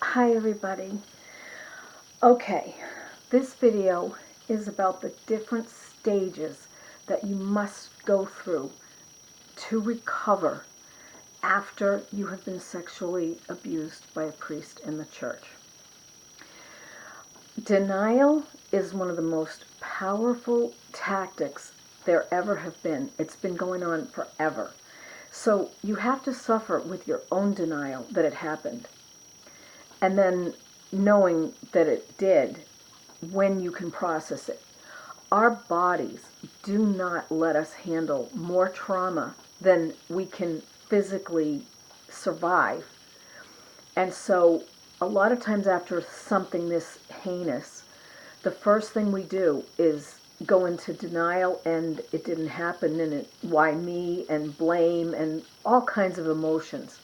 Hi everybody. Okay, this video is about the different stages that you must go through to recover after you have been sexually abused by a priest in the church. Denial is one of the most powerful tactics there ever have been. It's been going on forever. So you have to suffer with your own denial that it happened. And then knowing that it did when you can process it. Our bodies do not let us handle more trauma than we can physically survive. And so a lot of times after something this heinous, the first thing we do is go into denial and it didn't happen and why me and blame and all kinds of emotions.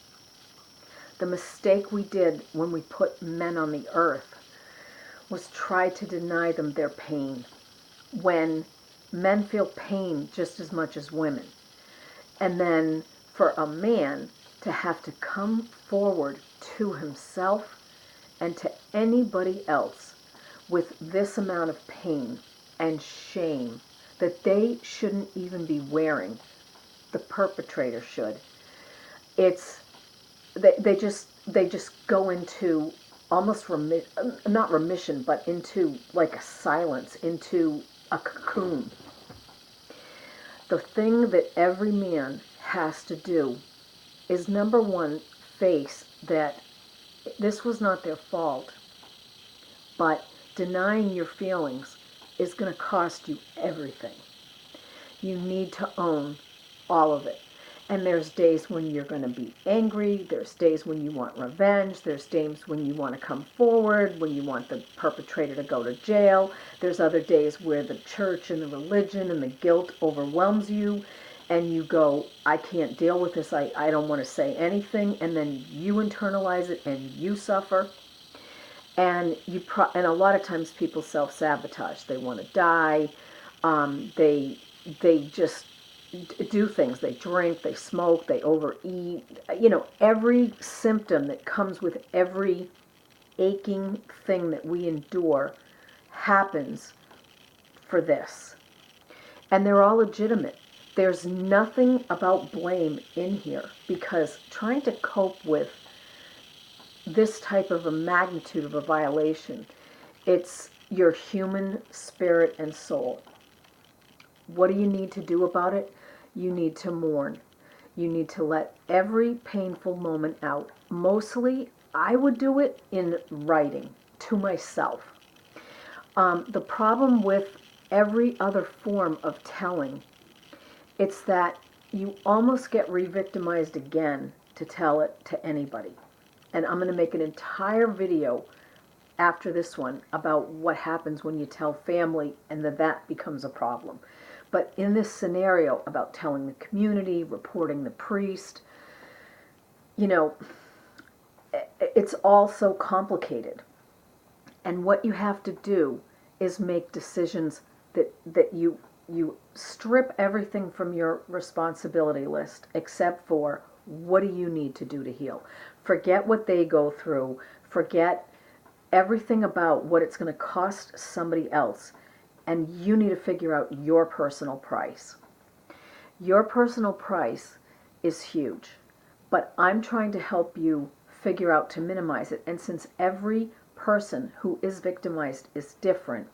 The mistake we did when we put men on the earth was try to deny them their pain, when men feel pain just as much as women. And then for a man to have to come forward to himself and to anybody else with this amount of pain and shame that they shouldn't even be wearing, the perpetrator should. It's they just go into almost not remission, but into like a silence, into a cocoon. The thing that every man has to do is, number one, face that this was not their fault, but denying your feelings is going to cost you everything. You need to own all of it. And there's days when you're going to be angry. There's days when you want revenge. There's days when you want to come forward, when you want the perpetrator to go to jail. There's other days where the church and the religion and the guilt overwhelms you. And you go, I can't deal with this. I don't want to say anything. And then you internalize it and you suffer. And and a lot of times people self-sabotage. They want to die. They just do things. They drink, they smoke, they overeat. Every symptom that comes with every aching thing that we endure happens for this. And they're all legitimate. There's nothing about blame in here, because trying to cope with this type of a magnitude of a violation, it's your human spirit and soul. What do you need to do about it? You need to mourn. You need to let every painful moment out. Mostly, I would do it in writing to myself. The problem with every other form of telling, it's that you almost get re-victimized again to tell it to anybody. And I'm going to make an entire video after this one about what happens when you tell family and that becomes a problem. But in this scenario about telling the community, reporting the priest, it's all so complicated. And what you have to do is make decisions that you strip everything from your responsibility list except for what do you need to do to heal. Forget what they go through. Forget everything about what it's going to cost somebody else. And you need to figure out your personal price. Your personal price is huge, but I'm trying to help you figure out to minimize it. And since every person who is victimized is different,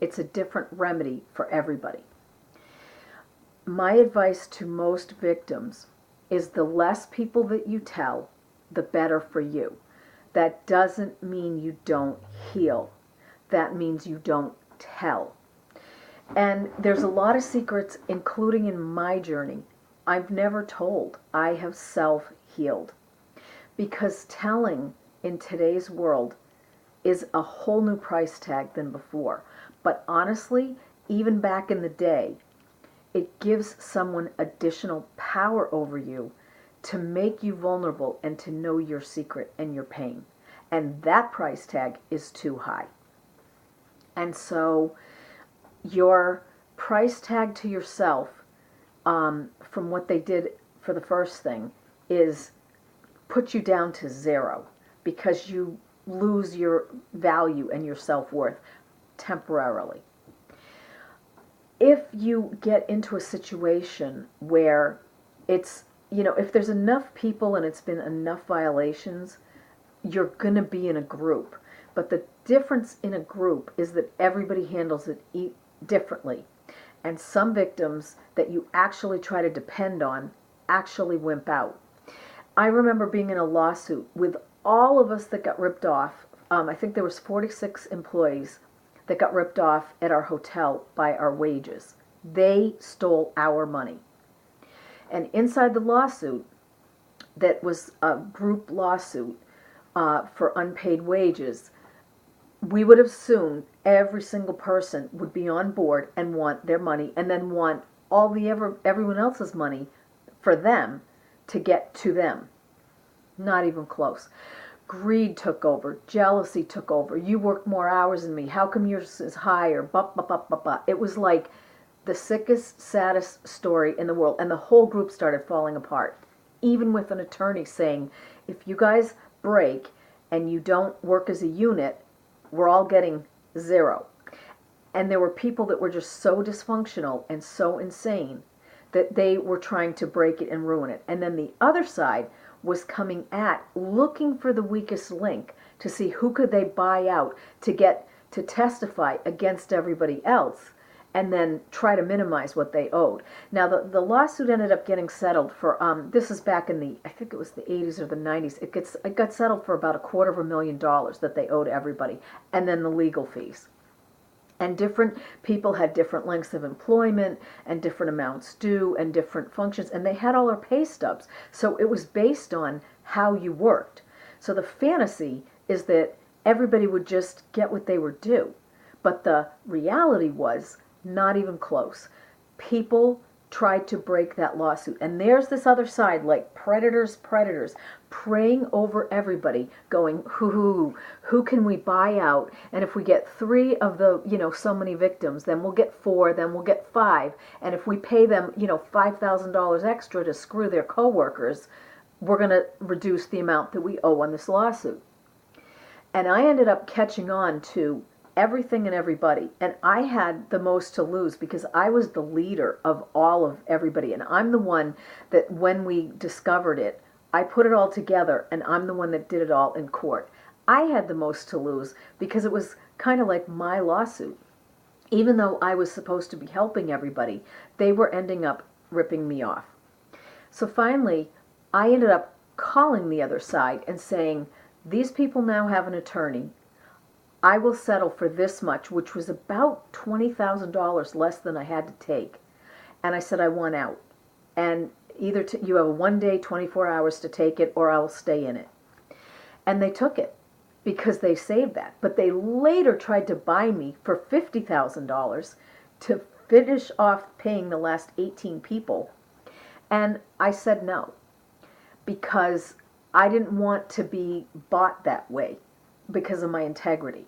it's a different remedy for everybody. My advice to most victims is the less people that you tell, the better for you. That doesn't mean you don't heal. That means you don't tell. And there's a lot of secrets, including in my journey, I've never told. I have self-healed. Because telling in today's world is a whole new price tag than before. But honestly, even back in the day, it gives someone additional power over you to make you vulnerable and to know your secret and your pain. And that price tag is too high. And so your price tag to yourself, from what they did for the first thing, is put you down to zero, because lose your value and your self-worth temporarily. If you get into a situation where it's, if there's enough people and it's been enough violations, you're going to be in a group. But the difference in a group is that everybody handles it differently. And some victims that you actually try to depend on actually wimp out. I remember being in a lawsuit with all of us that got ripped off. I think there was 46 employees that got ripped off at our hotel by our wages. They stole our money. And inside the lawsuit, that was a group lawsuit for unpaid wages, we would have assumed every single person would be on board and want their money, and then want everyone else's money for them to get to them. Not even close. Greed took over. Jealousy took over. You work more hours than me. How come yours is higher? It was like the sickest, saddest story in the world. And the whole group started falling apart. Even with an attorney saying, if you guys break and you don't work as a unit, we're all getting zero. And there were people that were just so dysfunctional and so insane that they were trying to break it and ruin it. And then the other side was coming at, looking for the weakest link to see who could they buy out to get to testify against everybody else, and then try to minimize what they owed. Now the lawsuit ended up getting settled for, this is back in I think it was the 80s or the 90s, it got settled for about $250,000 that they owed everybody, and then the legal fees. And different people had different lengths of employment and different amounts due and different functions, and they had all their pay stubs. So it was based on how you worked. So the fantasy is that everybody would just get what they were due. But the reality was not even close. People tried to break that lawsuit. And there's this other side, like predators, praying over everybody, going, who can we buy out? And if we get 3 of the, so many victims, then we'll get 4, then we'll get 5. And if we pay them, $5,000 extra to screw their coworkers, we're going to reduce the amount that we owe on this lawsuit. And I ended up catching on to everything and everybody, and I had the most to lose because I was the leader of all of everybody, and I'm the one that when we discovered it, I put it all together, and I'm the one that did it all in court. I had the most to lose because it was kind of like my lawsuit. Even though I was supposed to be helping everybody, they were ending up ripping me off. So finally, I ended up calling the other side and saying, these people now have an attorney. I will settle for this much, which was about $20,000 less than I had to take. And I said, I want out. And either you have a 1 day, 24 hours to take it, or I'll stay in it. And they took it because they saved that. But they later tried to buy me for $50,000 to finish off paying the last 18 people. And I said no, because I didn't want to be bought that way because of my integrity.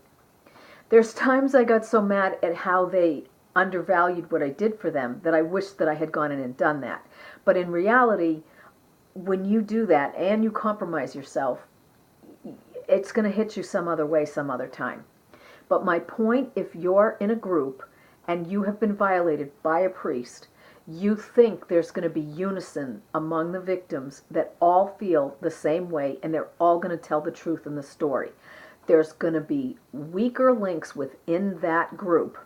There's times I got so mad at how they undervalued what I did for them that I wished that I had gone in and done that. But in reality, when you do that and you compromise yourself, it's going to hit you some other way, some other time. But my point, if you're in a group and you have been violated by a priest, you think there's going to be unison among the victims that all feel the same way and they're all going to tell the truth in the story. There's going to be weaker links within that group,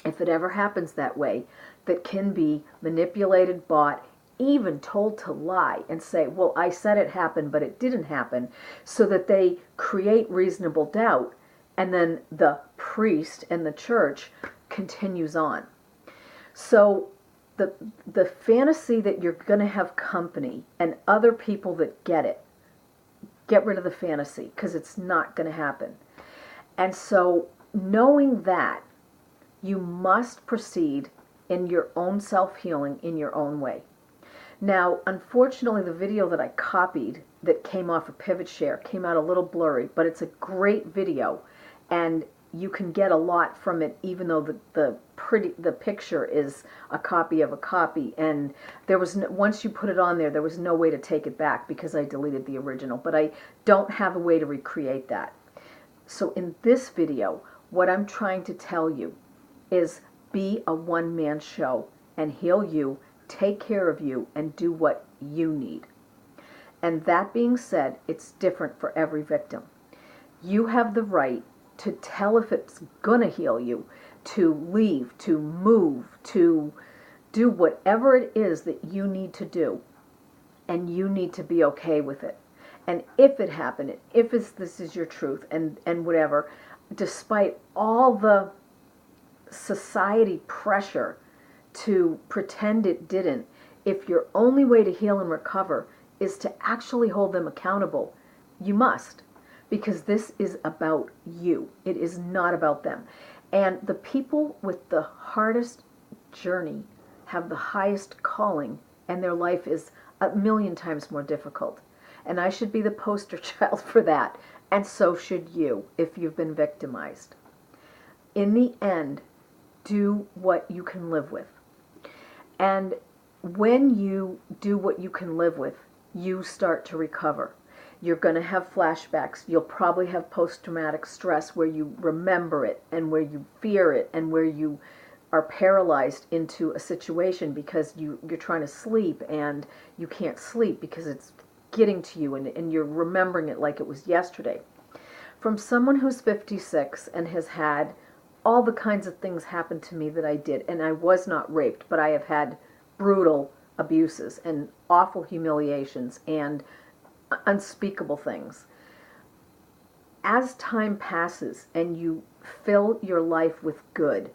if it ever happens that way, that can be manipulated, bought, even told to lie and say, well, I said it happened, but it didn't happen, so that they create reasonable doubt, and then the priest and the church continues on. So the fantasy that you're going to have company and other people that get it, get rid of the fantasy, because it's not going to happen. And so knowing that, you must proceed in your own self-healing in your own way. Now, unfortunately, the video that I copied that came off of PivotShare came out a little blurry, but it's a great video, and you can get a lot from it, even though the picture is a copy of a copy. And there was once you put it on there was no way to take it back because I deleted the original. But I don't have a way to recreate that. So in this video, what I'm trying to tell you is be a one-man show and heal you, take care of you, and do what you need. And that being said, it's different for every victim. You have the right to tell if it's gonna heal you, to leave, to move, to do whatever it is that you need to do. And you need to be okay with it. And if it happened, if this is your truth, and whatever, despite all the society pressure to pretend it didn't, if your only way to heal and recover is to actually hold them accountable, you must. Because this is about you. It is not about them. And the people with the hardest journey have the highest calling, and their life is a million times more difficult. And I should be the poster child for that. And so should you if you've been victimized. In the end, do what you can live with. And when you do what you can live with, you start to recover. You're going to have flashbacks. You'll probably have post-traumatic stress where you remember it and where you fear it and where you are paralyzed into a situation because you're trying to sleep and you can't sleep because it's getting to you and you're remembering it like it was yesterday. From someone who's 56 and has had all the kinds of things happen to me that I did, and I was not raped, but I have had brutal abuses and awful humiliations and unspeakable things. As time passes and you fill your life with good,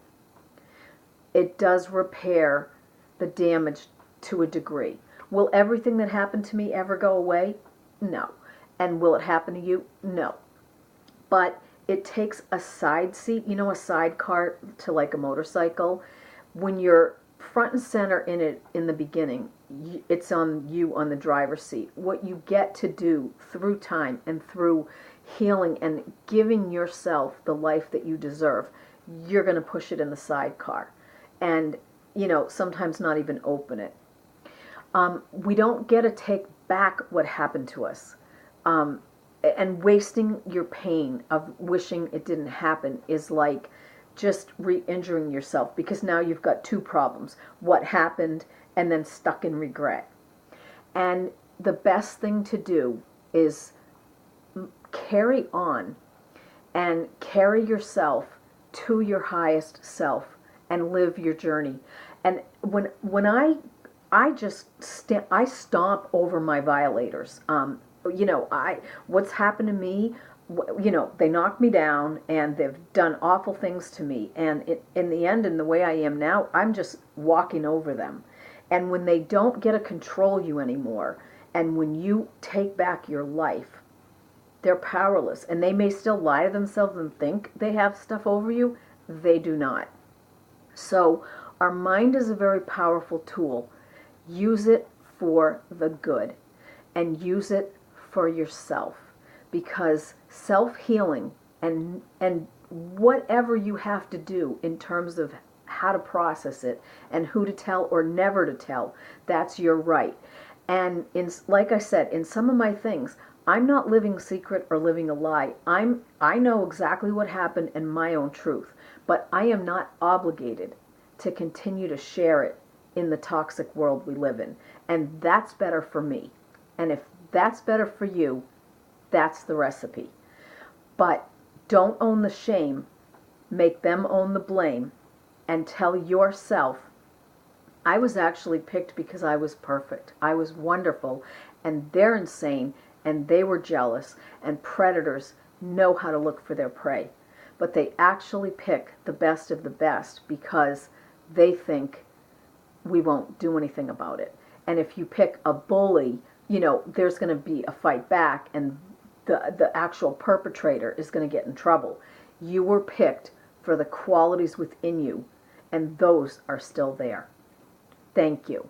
it does repair the damage to a degree. Will everything that happened to me ever go away? No. And will it happen to you? No. But it takes a side seat, a sidecar to like a motorcycle. When you're front and center in it in the beginning, it's on you on the driver's seat. What you get to do through time and through healing and giving yourself the life that you deserve, you're going to push it in the sidecar. And, sometimes not even open it. We don't get to take back what happened to us. And wasting your pain of wishing it didn't happen is like just re-injuring yourself, because now you've got two problems: what happened and then stuck in regret. And the best thing to do is carry on and carry yourself to your highest self and live your journey. And when I just I stomp over my violators. What's happened to me, they knocked me down and they've done awful things to me. And in the end, in the way I am now, I'm just walking over them. And when they don't get to control you anymore, and when you take back your life, they're powerless. And they may still lie to themselves and think they have stuff over you. They do not. So our mind is a very powerful tool. Use it for the good and use it for yourself, because self-healing and whatever you have to do in terms of how to process it and who to tell or never to tell, that's your right. And like I said, in some of my things, I'm not living secret or living a lie. I know exactly what happened and my own truth, but I am not obligated to continue to share it in the toxic world we live in. And that's better for me. And if that's better for you, that's the recipe. But don't own the shame. Make them own the blame. And tell yourself, I was actually picked because I was perfect. I was wonderful. And they're insane. And they were jealous. And predators know how to look for their prey. But they actually pick the best of the best because they think we won't do anything about it. And if you pick a bully, there's going to be a fight back and the actual perpetrator is going to get in trouble. You were picked for the qualities within you, and those are still there. Thank you.